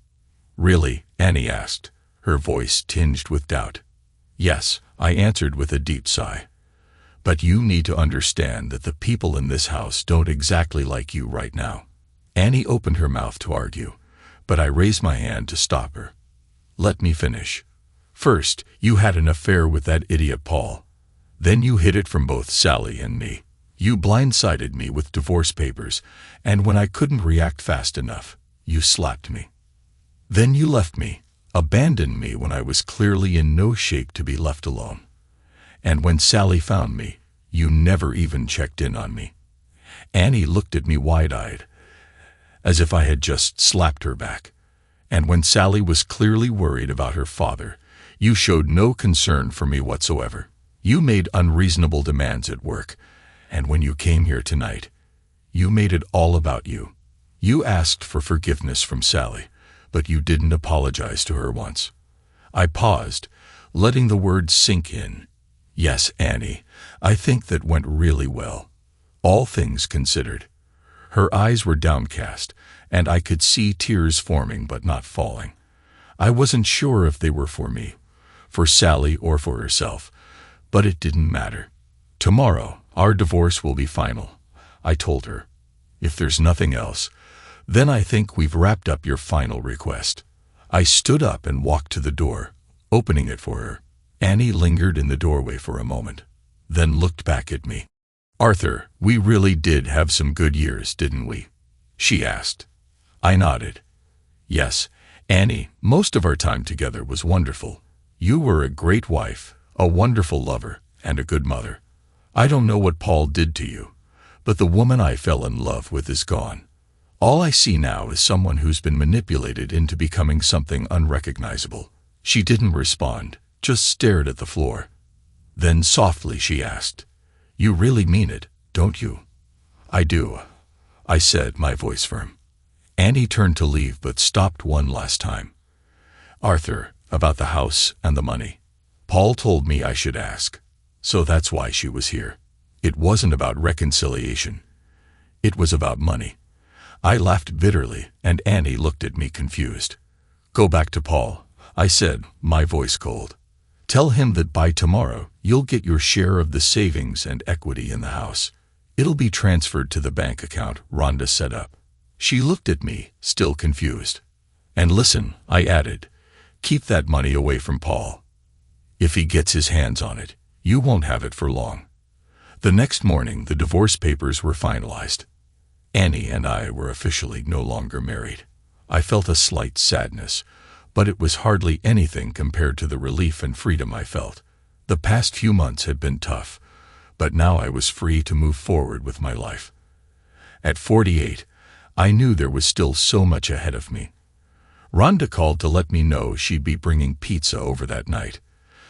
"Really?" Annie asked, her voice tinged with doubt. "Yes," I answered with a deep sigh. "But you need to understand that the people in this house don't exactly like you right now." Annie opened her mouth to argue, but I raised my hand to stop her. "Let me finish. First, you had an affair with that idiot Paul. Then you hid it from both Sally and me. You blindsided me with divorce papers, and when I couldn't react fast enough, you slapped me. Then you left me, abandoned me when I was clearly in no shape to be left alone. And when Sally found me, you never even checked in on me." Annie looked at me wide-eyed, as if I had just slapped her back. "And when Sally was clearly worried about her father, you showed no concern for me whatsoever. You made unreasonable demands at work, and when you came here tonight, you made it all about you. You asked for forgiveness from Sally, but you didn't apologize to her once." I paused, letting the words sink in. "Yes, Annie, I think that went really well, all things considered." Her eyes were downcast, and I could see tears forming but not falling. I wasn't sure if they were for me, for Sally, or for herself, but it didn't matter. "Tomorrow, our divorce will be final," I told her. "If there's nothing else, then I think we've wrapped up your final request." I stood up and walked to the door, opening it for her. Annie lingered in the doorway for a moment, then looked back at me. "Arthur, we really did have some good years, didn't we?" she asked. I nodded. "Yes, Annie, most of our time together was wonderful. You were a great wife, a wonderful lover, and a good mother. I don't know what Paul did to you, but the woman I fell in love with is gone. All I see now is someone who's been manipulated into becoming something unrecognizable." She didn't respond, just stared at the floor. Then softly she asked, "You really mean it, don't you?" "I do," I said, my voice firm. Annie turned to leave but stopped one last time. "Arthur, about the house and the money. Paul told me I should ask, so that's why she was here. It wasn't about reconciliation. It was about money." I laughed bitterly, and Annie looked at me confused. "Go back to Paul," I said, my voice cold. "Tell him that by tomorrow you'll get your share of the savings and equity in the house. It'll be transferred to the bank account Rhonda set up." She looked at me, still confused. "And listen," I added, "keep that money away from Paul. If he gets his hands on it, you won't have it for long." The next morning, the divorce papers were finalized. Annie and I were officially no longer married. I felt a slight sadness, but it was hardly anything compared to the relief and freedom I felt. The past few months had been tough, but now I was free to move forward with my life. At 48, I knew there was still so much ahead of me. Rhonda called to let me know she'd be bringing pizza over that night.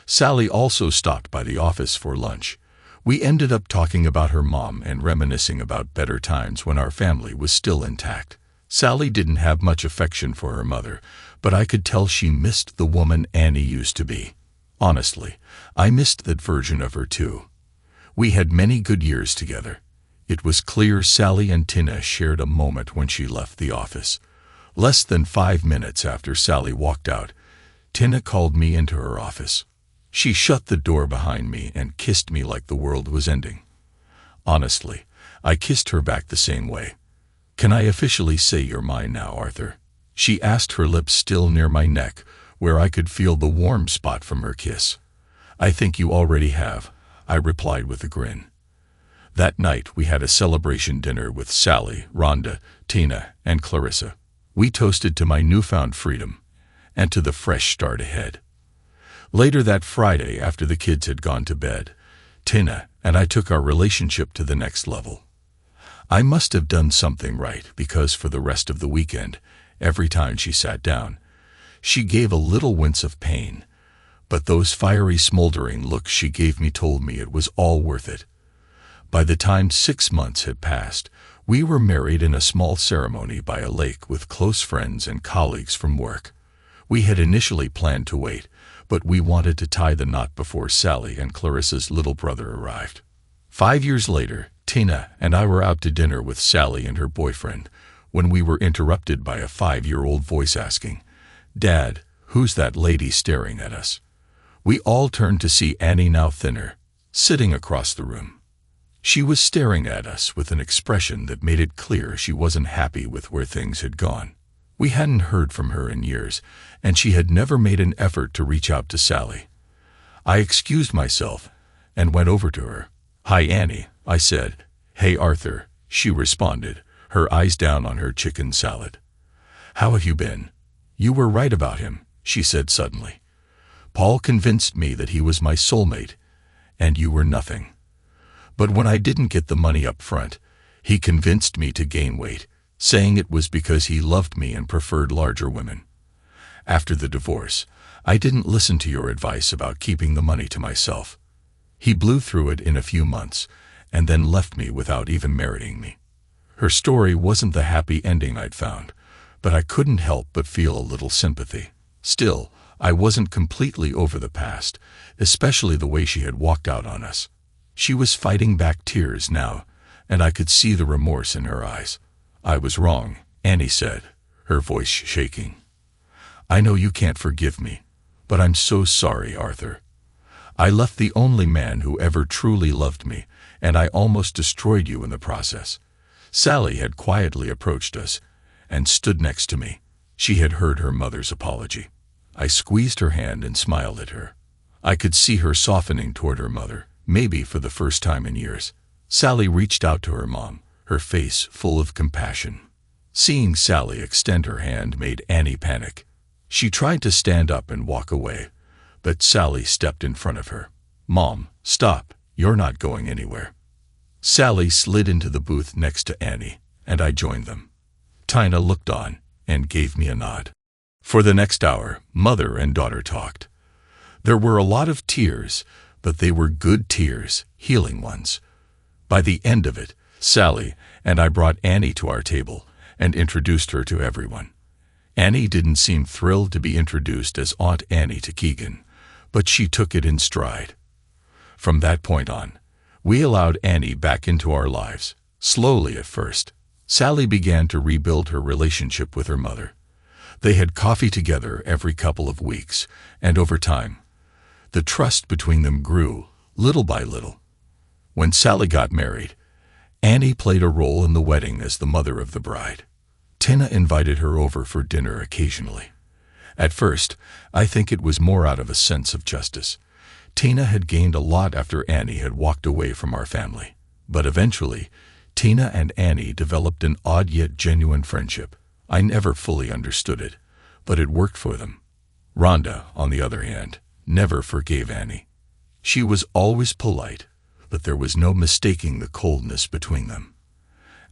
Sally also stopped by the office for lunch. We ended up talking about her mom and reminiscing about better times when our family was still intact. Sally didn't have much affection for her mother, but I could tell she missed the woman Annie used to be. Honestly, I missed that version of her too. We had many good years together. It was clear Sally and Tina shared a moment when she left the office. Less than 5 minutes after Sally walked out, Tina called me into her office. She shut the door behind me and kissed me like the world was ending. Honestly, I kissed her back the same way. "Can I officially say you're mine now, Arthur?" She asked, her lips still near my neck, where I could feel the warm spot from her kiss. "I think you already have," I replied with a grin. That night we had a celebration dinner with Sally, Rhonda, Tina, and Clarissa. We toasted to my newfound freedom and to the fresh start ahead. Later that Friday, after the kids had gone to bed, Tina and I took our relationship to the next level. I must have done something right, because for the rest of the weekend, every time she sat down, she gave a little wince of pain, but those fiery, smoldering looks she gave me told me it was all worth it. By the time 6 months had passed, we were married in a small ceremony by a lake with close friends and colleagues from work. We had initially planned to wait, but we wanted to tie the knot before Sally and Clarissa's little brother arrived. 5 years later, Tina and I were out to dinner with Sally and her boyfriend when we were interrupted by a 5-year-old voice asking, "Dad, who's that lady staring at us?" We all turned to see Annie, now thinner, sitting across the room. She was staring at us with an expression that made it clear she wasn't happy with where things had gone. We hadn't heard from her in years, and she had never made an effort to reach out to Sally. I excused myself and went over to her. "Hi, Annie," I said. "Hey, Arthur," she responded, her eyes down on her chicken salad. "How have you been?" "You were right about him," she said suddenly. "Paul convinced me that he was my soulmate, and you were nothing. But when I didn't get the money up front, he convinced me to gain weight, saying it was because he loved me and preferred larger women. After the divorce, I didn't listen to your advice about keeping the money to myself. He blew through it in a few months and then left me without even marrying me." Her story wasn't the happy ending I'd found, but I couldn't help but feel a little sympathy. Still, I wasn't completely over the past, especially the way she had walked out on us. She was fighting back tears now, and I could see the remorse in her eyes. "I was wrong," Annie said, her voice shaking. "I know you can't forgive me, but I'm so sorry, Arthur. I left the only man who ever truly loved me, and I almost destroyed you in the process." Sally had quietly approached us and stood next to me. She had heard her mother's apology. I squeezed her hand and smiled at her. I could see her softening toward her mother, maybe for the first time in years. Sally reached out to her mom, her face full of compassion. Seeing Sally extend her hand made Annie panic. She tried to stand up and walk away, but Sally stepped in front of her. "Mom, stop, you're not going anywhere." Sally slid into the booth next to Annie, and I joined them. Tina looked on and gave me a nod. For the next hour, mother and daughter talked. There were a lot of tears, but they were good tears, healing ones. By the end of it, Sally and I brought Annie to our table and introduced her to everyone. Annie didn't seem thrilled to be introduced as Aunt Annie to Keegan, but she took it in stride. From that point on, we allowed Annie back into our lives, slowly at first. Sally began to rebuild her relationship with her mother. They had coffee together every couple of weeks, and over time, the trust between them grew, little by little. When Sally got married, Annie played a role in the wedding as the mother of the bride. Tina invited her over for dinner occasionally. At first, I think it was more out of a sense of justice. Tina had gained a lot after Annie had walked away from our family. But eventually, Tina and Annie developed an odd yet genuine friendship. I never fully understood it, but it worked for them. Rhonda, on the other hand, never forgave Annie. She was always polite, but there was no mistaking the coldness between them.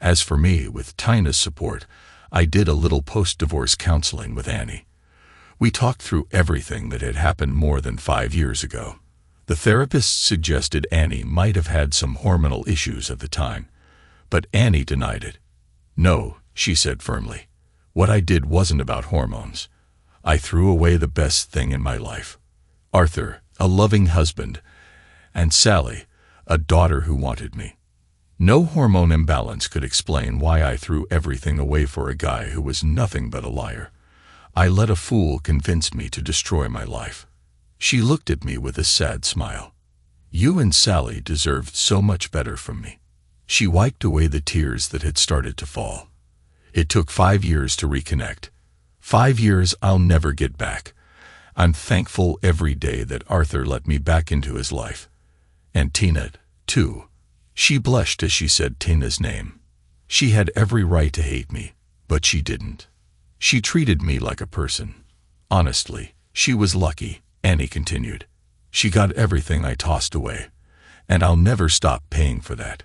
As for me, with Tina's support, I did a little post-divorce counseling with Annie. We talked through everything that had happened more than 5 years ago. The therapist suggested Annie might have had some hormonal issues at the time, but Annie denied it. "No," she said firmly. "What I did wasn't about hormones. I threw away the best thing in my life. Arthur, a loving husband, and Sally, a daughter who wanted me. No hormone imbalance could explain why I threw everything away for a guy who was nothing but a liar. I let a fool convince me to destroy my life. She looked at me with a sad smile. You and Sally deserved so much better from me. She wiped away the tears that had started to fall. It took 5 years to reconnect. 5 years I'll never get back. I'm thankful every day that Arthur let me back into his life. And Tina, too. She blushed as she said Tina's name. She had every right to hate me, but she didn't. She treated me like a person. Honestly, she was lucky, Annie continued. She got everything I tossed away, and I'll never stop paying for that.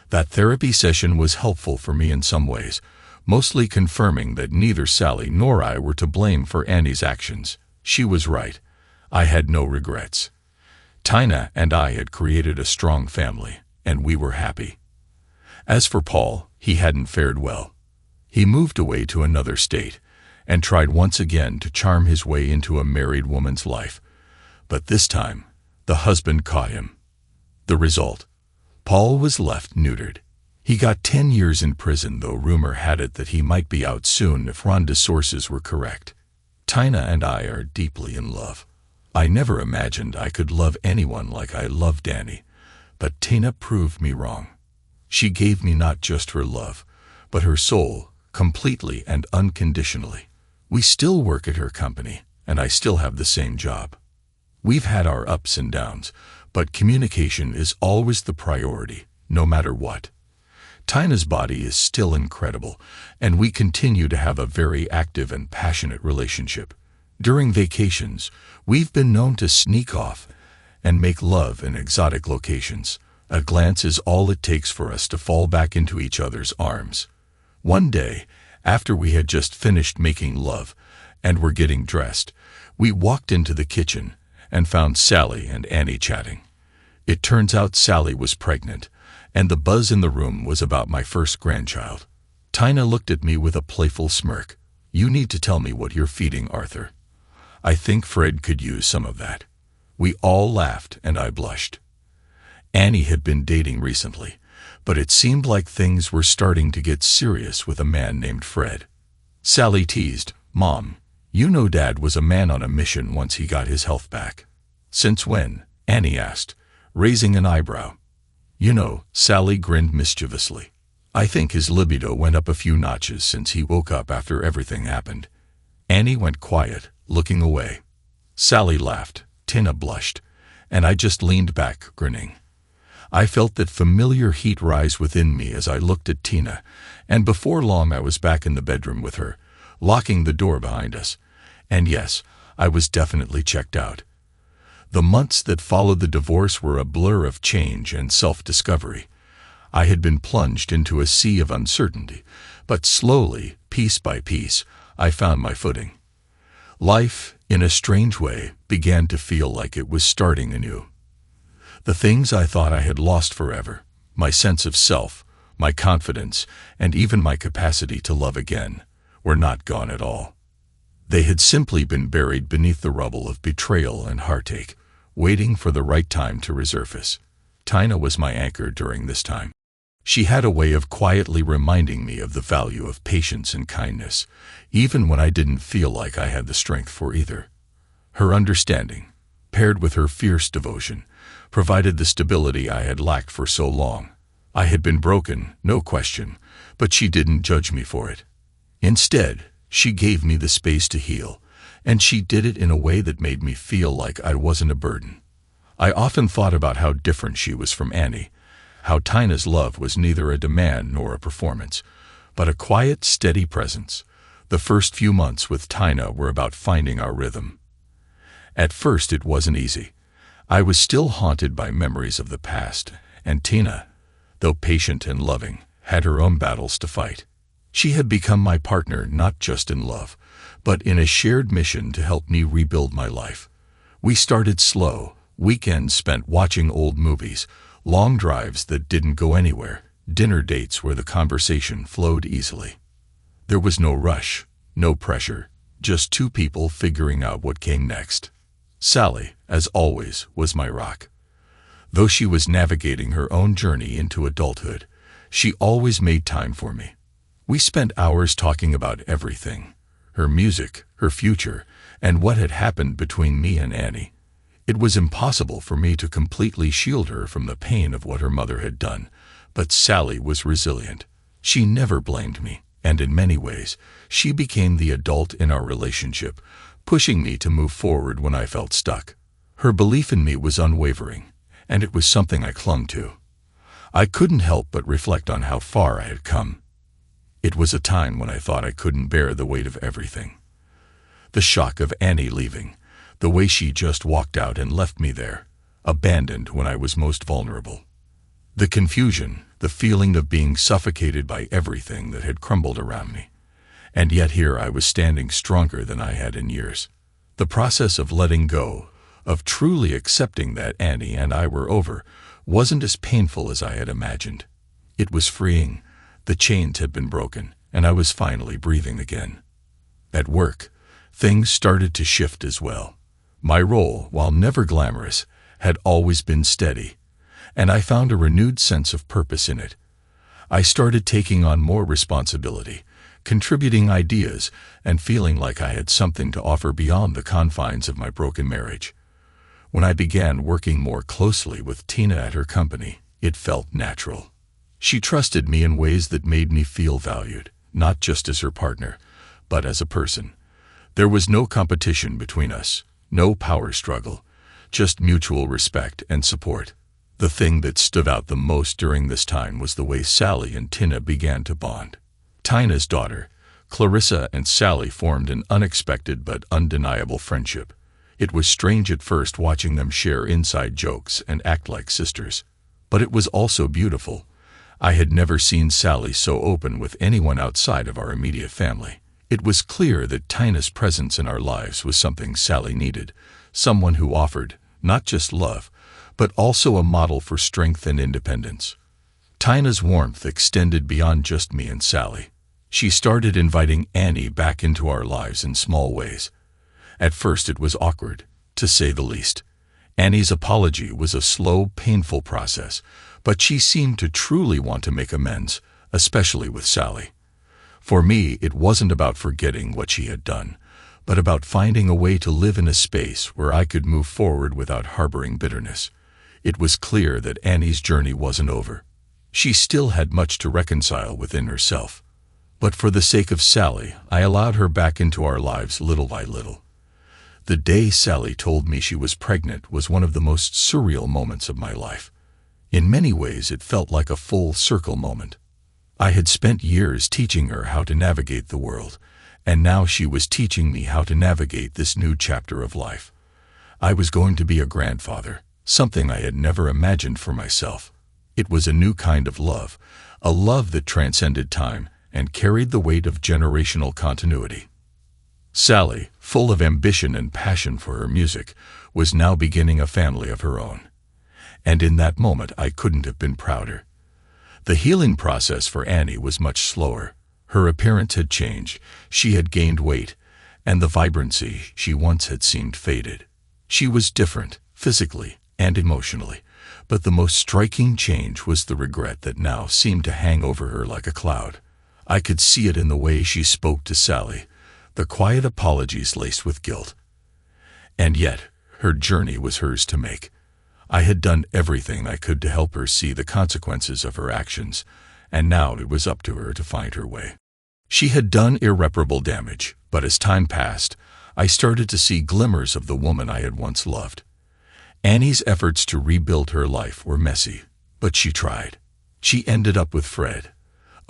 That therapy session was helpful for me in some ways, mostly confirming that neither Sally nor I were to blame for Annie's actions. She was right. I had no regrets. Tina and I had created a strong family, and we were happy. As for Paul, he hadn't fared well. He moved away to another state and tried once again to charm his way into a married woman's life. But this time, the husband caught him. The result? Paul was left neutered. He got 10 years in prison, though rumor had it that he might be out soon if Rhonda's sources were correct. Tina and I are deeply in love. I never imagined I could love anyone like I loved Danny, but Tina proved me wrong. She gave me not just her love, but her soul, completely and unconditionally. We still work at her company, and I still have the same job. We've had our ups and downs, but communication is always the priority, no matter what. Tina's body is still incredible, and we continue to have a very active and passionate relationship. During vacations, we've been known to sneak off and make love in exotic locations. A glance is all it takes for us to fall back into each other's arms. One day, after we had just finished making love and were getting dressed, we walked into the kitchen and found Sally and Annie chatting. It turns out Sally was pregnant, and the buzz in the room was about my first grandchild. Tina looked at me with a playful smirk. You need to tell me what you're feeding Arthur. I think Fred could use some of that. We all laughed, and I blushed. Annie had been dating recently, but it seemed like things were starting to get serious with a man named Fred. Sally teased, Mom, you know Dad was a man on a mission once he got his health back. Since when? Annie asked, raising an eyebrow. You know, Sally grinned mischievously. I think his libido went up a few notches since he woke up after everything happened. Annie went quiet, looking away. Sally laughed, Tina blushed, and I just leaned back, grinning. I felt that familiar heat rise within me as I looked at Tina, and before long I was back in the bedroom with her, locking the door behind us. And yes, I was definitely checked out. The months that followed the divorce were a blur of change and self-discovery. I had been plunged into a sea of uncertainty, but slowly, piece by piece, I found my footing. Life, in a strange way, began to feel like it was starting anew. The things I thought I had lost forever, my sense of self, my confidence, and even my capacity to love again, were not gone at all. They had simply been buried beneath the rubble of betrayal and heartache, waiting for the right time to resurface. Tina was my anchor during this time. She had a way of quietly reminding me of the value of patience and kindness, even when I didn't feel like I had the strength for either. Her understanding, paired with her fierce devotion, provided the stability I had lacked for so long. I had been broken, no question, but she didn't judge me for it. Instead, she gave me the space to heal, and she did it in a way that made me feel like I wasn't a burden. I often thought about how different she was from Annie, how Tina's love was neither a demand nor a performance, but a quiet, steady presence. The first few months with Tina were about finding our rhythm. At first it wasn't easy. I was still haunted by memories of the past, and Tina, though patient and loving, had her own battles to fight. She had become my partner not just in love, but in a shared mission to help me rebuild my life. We started slow, weekends spent watching old movies, long drives that didn't go anywhere, dinner dates where the conversation flowed easily. There was no rush, no pressure, just two people figuring out what came next. Sally, as always, was my rock. Though she was navigating her own journey into adulthood, she always made time for me. We spent hours talking about everything: her music, her future, and what had happened between me and Annie. It was impossible for me to completely shield her from the pain of what her mother had done, but Sally was resilient. She never blamed me, and in many ways, she became the adult in our relationship, pushing me to move forward when I felt stuck. Her belief in me was unwavering, and it was something I clung to. I couldn't help but reflect on how far I had come. It was a time when I thought I couldn't bear the weight of everything. The shock of Annie leaving, the way she just walked out and left me there, abandoned when I was most vulnerable. The confusion, the feeling of being suffocated by everything that had crumbled around me. And yet here I was standing stronger than I had in years. The process of letting go, of truly accepting that Annie and I were over, wasn't as painful as I had imagined. It was freeing. The chains had been broken, and I was finally breathing again. At work, things started to shift as well. My role, while never glamorous, had always been steady, and I found a renewed sense of purpose in it. I started taking on more responsibility, contributing ideas, and feeling like I had something to offer beyond the confines of my broken marriage. When I began working more closely with Tina at her company, it felt natural. She trusted me in ways that made me feel valued, not just as her partner, but as a person. There was no competition between us, no power struggle, just mutual respect and support. The thing that stood out the most during this time was the way Sally and Tina began to bond. Tina's daughter, Clarissa, and Sally formed an unexpected but undeniable friendship. It was strange at first watching them share inside jokes and act like sisters. But it was also beautiful. I had never seen Sally so open with anyone outside of our immediate family. It was clear that Tina's presence in our lives was something Sally needed, someone who offered, not just love, but also a model for strength and independence. Tina's warmth extended beyond just me and Sally. She started inviting Annie back into our lives in small ways. At first it was awkward, to say the least. Annie's apology was a slow, painful process, but she seemed to truly want to make amends, especially with Sally. For me, it wasn't about forgetting what she had done, but about finding a way to live in a space where I could move forward without harboring bitterness. It was clear that Annie's journey wasn't over. She still had much to reconcile within herself. But for the sake of Sally, I allowed her back into our lives little by little. The day Sally told me she was pregnant was one of the most surreal moments of my life. In many ways, it felt like a full circle moment. I had spent years teaching her how to navigate the world, and now she was teaching me how to navigate this new chapter of life. I was going to be a grandfather, something I had never imagined for myself. It was a new kind of love, a love that transcended time and carried the weight of generational continuity. Sally, full of ambition and passion for her music, was now beginning a family of her own. And in that moment, I couldn't have been prouder. The healing process for Annie was much slower. Her appearance had changed, she had gained weight, and the vibrancy she once had seemed faded. She was different, physically and emotionally, but the most striking change was the regret that now seemed to hang over her like a cloud. I could see it in the way she spoke to Sally, the quiet apologies laced with guilt. And yet, her journey was hers to make. I had done everything I could to help her see the consequences of her actions, and now it was up to her to find her way. She had done irreparable damage, but as time passed, I started to see glimmers of the woman I had once loved. Annie's efforts to rebuild her life were messy, but she tried. She ended up with Fred,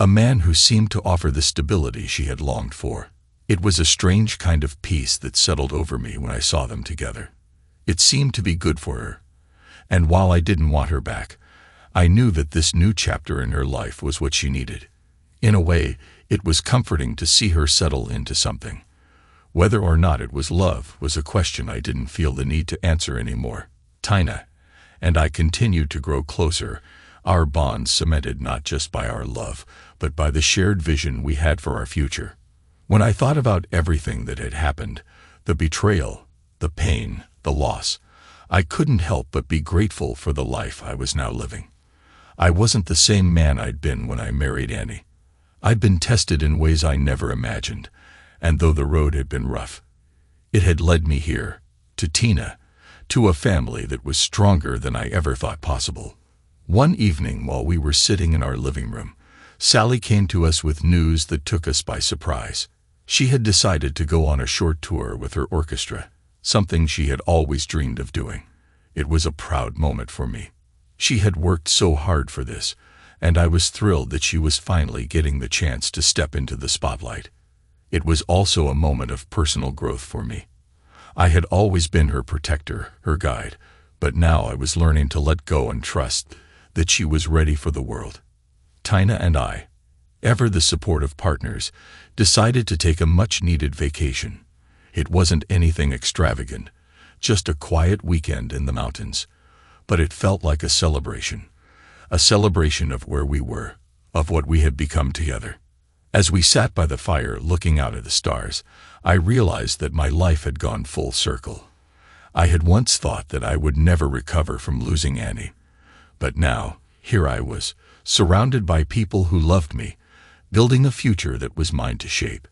a man who seemed to offer the stability she had longed for. It was a strange kind of peace that settled over me when I saw them together. It seemed to be good for her. And while I didn't want her back, I knew that this new chapter in her life was what she needed. In a way, it was comforting to see her settle into something. Whether or not it was love was a question I didn't feel the need to answer anymore. Tina and I continued to grow closer, our bond cemented not just by our love, but by the shared vision we had for our future. When I thought about everything that had happened, the betrayal, the pain, the loss, I couldn't help but be grateful for the life I was now living. I wasn't the same man I'd been when I married Annie. I'd been tested in ways I never imagined, and though the road had been rough, it had led me here, to Tina, to a family that was stronger than I ever thought possible. One evening while we were sitting in our living room, Sally came to us with news that took us by surprise. She had decided to go on a short tour with her orchestra, something she had always dreamed of doing. It was a proud moment for me. She had worked so hard for this, and I was thrilled that she was finally getting the chance to step into the spotlight. It was also a moment of personal growth for me. I had always been her protector, her guide, but now I was learning to let go and trust that she was ready for the world. Tina and I, ever the supportive partners, decided to take a much-needed vacation. It wasn't anything extravagant, just a quiet weekend in the mountains, but it felt like a celebration of where we were, of what we had become together. As we sat by the fire looking out at the stars, I realized that my life had gone full circle. I had once thought that I would never recover from losing Annie, but now, here I was, surrounded by people who loved me, building a future that was mine to shape.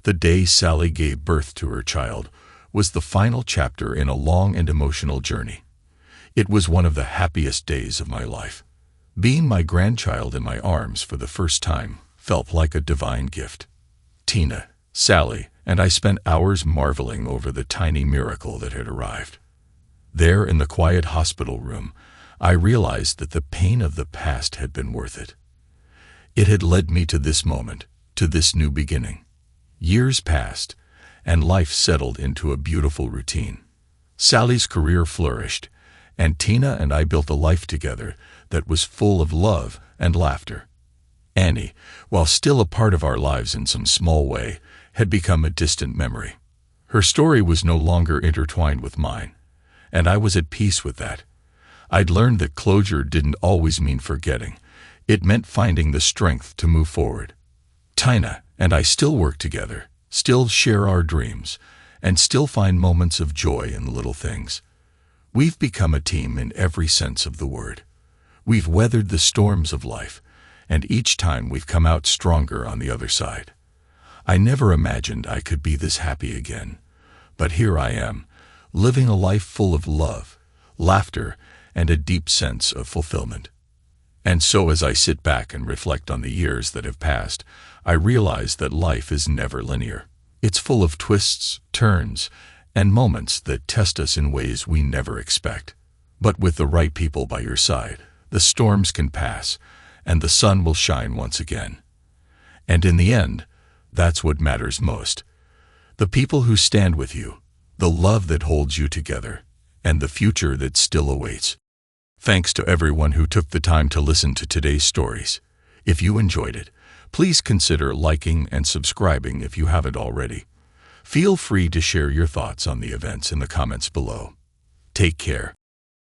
The day Sally gave birth to her child was the final chapter in a long and emotional journey. It was one of the happiest days of my life. Being my grandchild in my arms for the first time felt like a divine gift. Tina, Sally, and I spent hours marveling over the tiny miracle that had arrived. There in the quiet hospital room, I realized that the pain of the past had been worth it. It had led me to this moment, to this new beginning. Years passed, and life settled into a beautiful routine. Sally's career flourished, and Tina and I built a life together that was full of love and laughter. Annie, while still a part of our lives in some small way, had become a distant memory. Her story was no longer intertwined with mine, and I was at peace with that. I'd learned that closure didn't always mean forgetting. It meant finding the strength to move forward. Tina and I still work together, still share our dreams, and still find moments of joy in the little things. We've become a team in every sense of the word. We've weathered the storms of life, and each time we've come out stronger on the other side. I never imagined I could be this happy again, but here I am, living a life full of love, laughter, and a deep sense of fulfillment. And so as I sit back and reflect on the years that have passed, I realize that life is never linear. It's full of twists, turns, and moments that test us in ways we never expect. But with the right people by your side, the storms can pass, and the sun will shine once again. And in the end, that's what matters most. The people who stand with you, the love that holds you together, and the future that still awaits. Thanks to everyone who took the time to listen to today's stories. If you enjoyed it, please consider liking and subscribing if you haven't already. Feel free to share your thoughts on the events in the comments below. Take care.